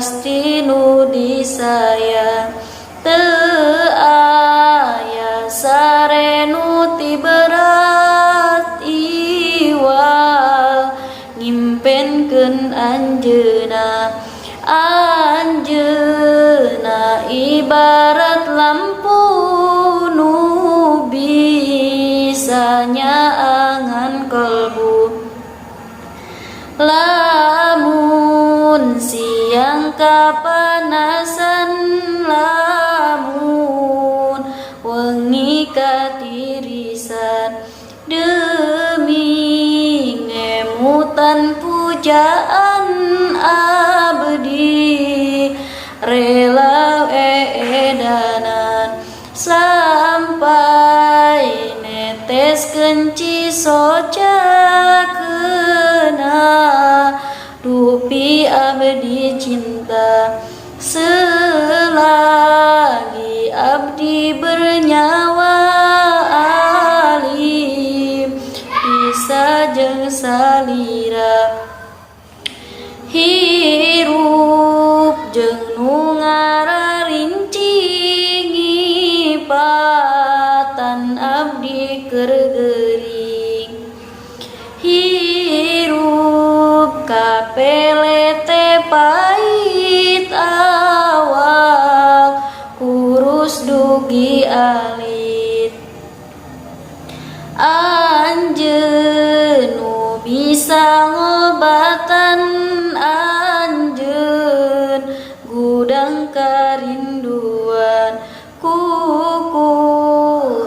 pasti nu disayang teu aya sare nu ti berat iwal ngimpenkeun anjeunna ibarat lampu nu bisa nyaangan kalbu lamun siang kapanasan lamun wengi katirisan demi ngemutan pujaan abdi rela edanan sampai netes kenci socakeuna dupi abdi cinta selagi abdi bernyawa alim bisa jeung salira hirup jeung nu ngararincing ngipatan abdi keur geuring hirup kapele teh pait awak kurus dugi alit anjeun nu bisa ngobatan anjeun gudang karinduan kuku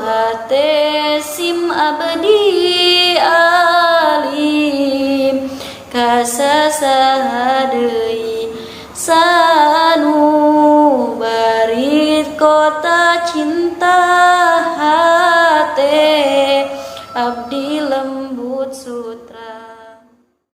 hate sim abdi alim kasasaha deui sanu barit kota cinta hate abdi lembut sut